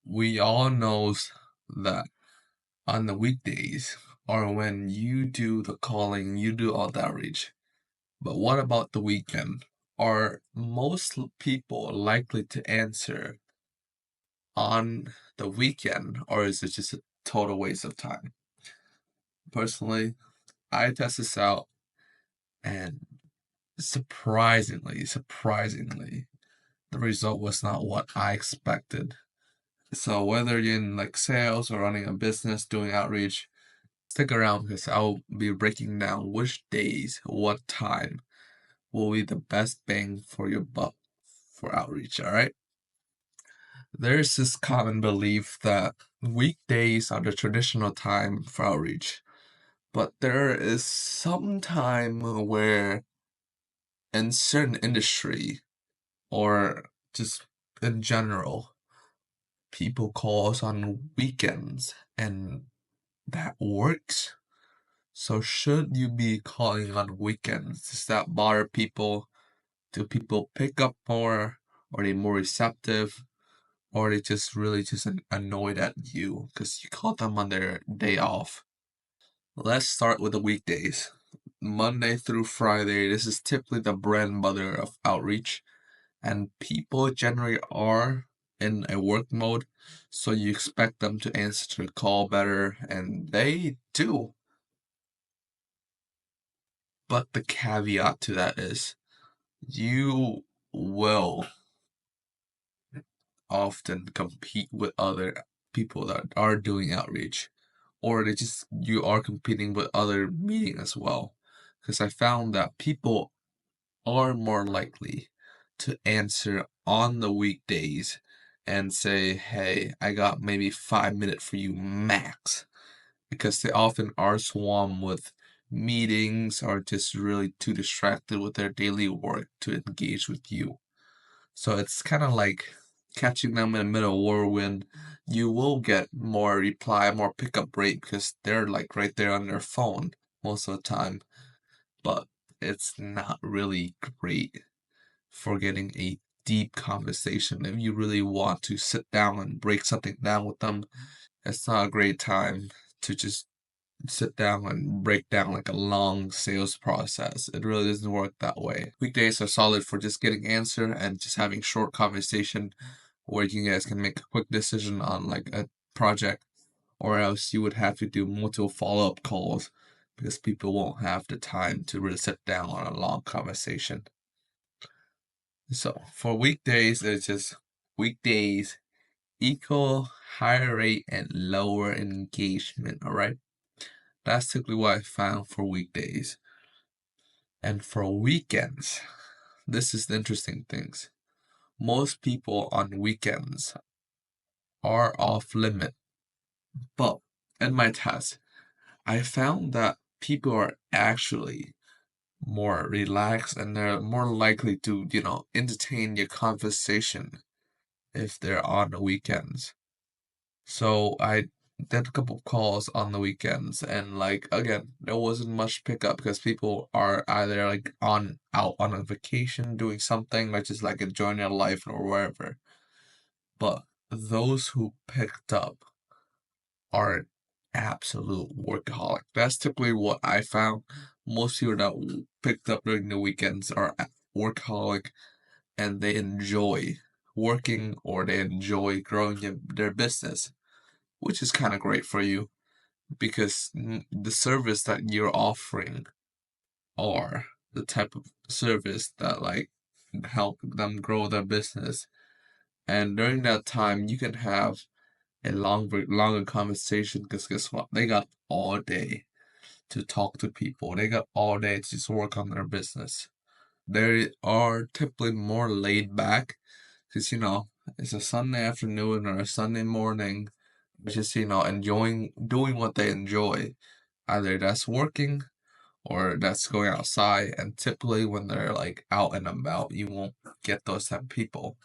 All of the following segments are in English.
We all knows that on the weekdays or when you do the calling, you do all the outreach. But what about the weekend? Are most people likely to answer on the weekend, or is it just a total waste of time? Personally, I test this out, and surprisingly, the result was not what I expected. So whether you're in like sales or running a business, doing outreach, stick around because I'll be breaking down which days, what time will be the best bang for your buck for outreach, all right? There's this common belief that weekdays are the traditional time for outreach, but there is some time where in certain industry or just in general, people call us on weekends and that works. So should you be calling on weekends? Does that bother people? Do people pick up more? Are they more receptive? Or are they just really just annoyed at you because you called them on their day off? Let's start with the weekdays. Monday through Friday, this is typically the bread and butter of outreach, and people generally are in a work mode, so you expect them to answer the call better, and they do. But the caveat to that is you will often compete with other people that are doing outreach, or they just you are competing with other meeting as well. Because I found that people are more likely to answer on the weekdays and say, "Hey, I got maybe 5 minutes for you max," because they often are swamped with meetings or just really too distracted with their daily work to engage with you. So it's kind of like catching them in the middle of a whirlwind. You will get more reply, more pickup rate because they're like right there on their phone most of the time. But it's not really great for getting a deep conversation. If you really want to sit down and break something down with them, it's not a great time to just sit down and break down like a long sales process. It really doesn't work that way. Weekdays are solid for just getting answer and just having short conversation where you guys can make a quick decision on like a project, or else you would have to do multiple follow-up calls because people won't have the time to really sit down on a long conversation. So for weekdays, it's just weekdays equal higher rate and lower engagement, all right? That's typically what I found for weekdays. And for weekends, this is the interesting things. Most people on weekends are off limit. But in my test, I found that people are actually more relaxed and they're more likely to, entertain your conversation if they're on the weekends. So I did a couple of calls on the weekends, and like again, there wasn't much pickup because people are either like on out on a vacation doing something, like just like enjoying their life or wherever. But those who picked up are an absolute workaholic. That's typically what I found. Most people that picked up during the weekends are workaholic and they enjoy working or they enjoy growing their business, which is kind of great for you because the service that you're offering are the type of service that like help them grow their business. And during that time, you can have a longer conversation because guess what? They got all day to talk to people. They got all day to just work on their business. They are typically more laid back because it's a Sunday afternoon or a Sunday morning, just enjoying doing what they enjoy. Either that's working or that's going outside. And typically when they're like out and about, you won't get those type of people.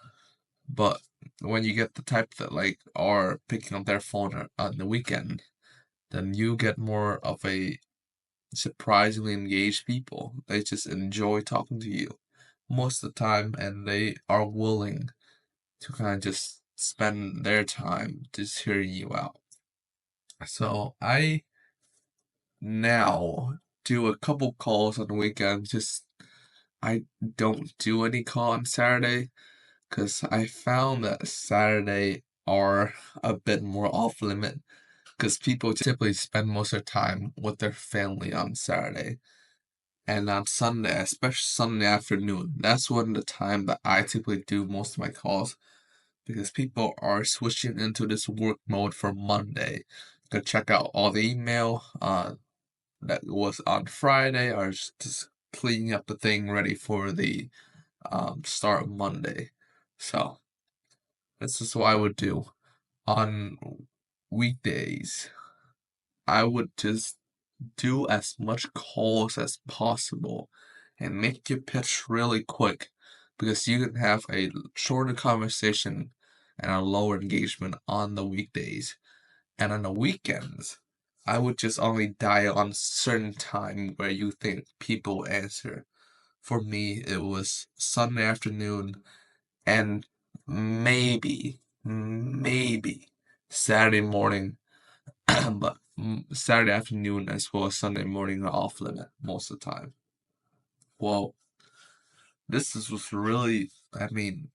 But when you get the type that like are picking up their phone on the weekend, then you get more of a surprisingly engaged people. They just enjoy talking to you most of the time, and they are willing to kind of just spend their time just hearing you out. So I now do a couple calls on the weekend. Just I don't do any call on Saturday because I found that Saturday are a bit more off limit because people typically spend most of their time with their family on Saturday. And on Sunday, especially Sunday afternoon, that's when the time that I typically do most of my calls because people are switching into this work mode for Monday. To check out all the email that was on Friday, or just cleaning up the thing ready for the start of Monday. So this is what I would do on weekdays. I would just do as much calls as possible and make your pitch really quick because you can have a shorter conversation and a lower engagement on the weekdays. And on the weekends, I would just only dial on certain time where you think people will answer. For me, it was Sunday afternoon and maybe Saturday morning, but Saturday afternoon as well as Sunday morning are off limit most of the time. Well, was really, I mean,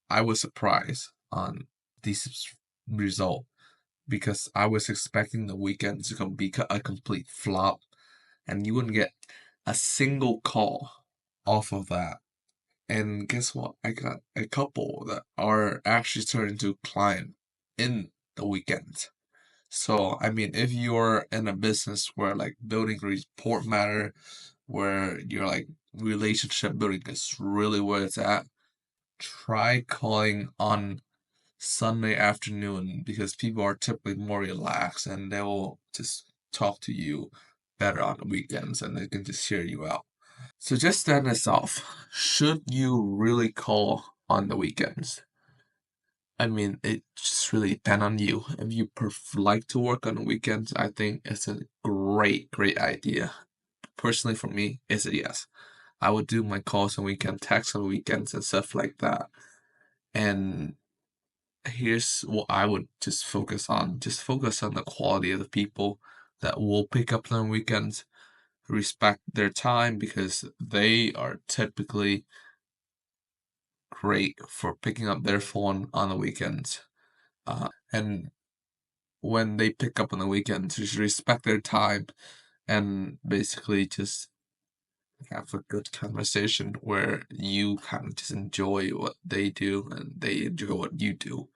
I was surprised on this result because I was expecting the weekend to be a complete flop and you wouldn't get a single call off of that. And guess what? I got a couple that are actually turning to client in the weekend. So, I mean, if you're in a business where like building report matter, where your like relationship building is really where it's at, try calling on Sunday afternoon because people are typically more relaxed and they will just talk to you better on the weekends and they can just hear you out. So just stand this off. Should you really call on the weekends? I mean, it just really depends on you. If you like to work on the weekends, I think it's a great idea. Personally, for me, it's a yes. I would do my calls on weekend, texts on weekends, and stuff like that. And here's what I would just focus on. Just focus on the quality of the people that will pick up on weekends, respect their time because they are typically great for picking up their phone on the weekends. And when they pick up on the weekends, you should respect their time and basically just have a good conversation where you kind of just enjoy what they do and they enjoy what you do.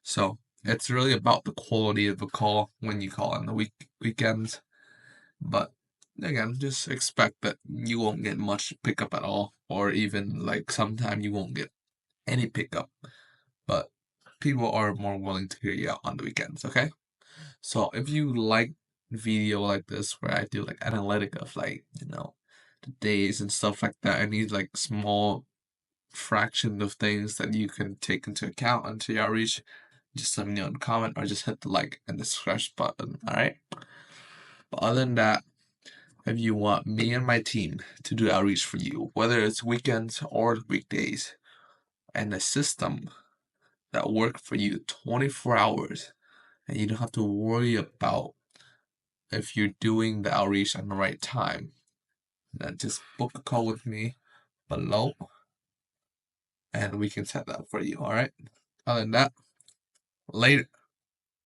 So it's really about the quality of a call when you call on the weekends. But again, just expect that you won't get much pickup at all, or even like sometime you won't get any pickup. But people are more willing to hear you out on the weekends, okay? So if you like video like this where I do like analytic of like, the days and stuff like that, I need like small fraction of things that you can take into account into your outreach. Just let me know in the comment or just hit the like and the subscribe button, alright? But other than that, if you want me and my team to do outreach for you, whether it's weekends or weekdays, and a system that work for you 24 hours, and you don't have to worry about if you're doing the outreach at the right time, then just book a call with me below and we can set that up for you, alright? Other than that, later.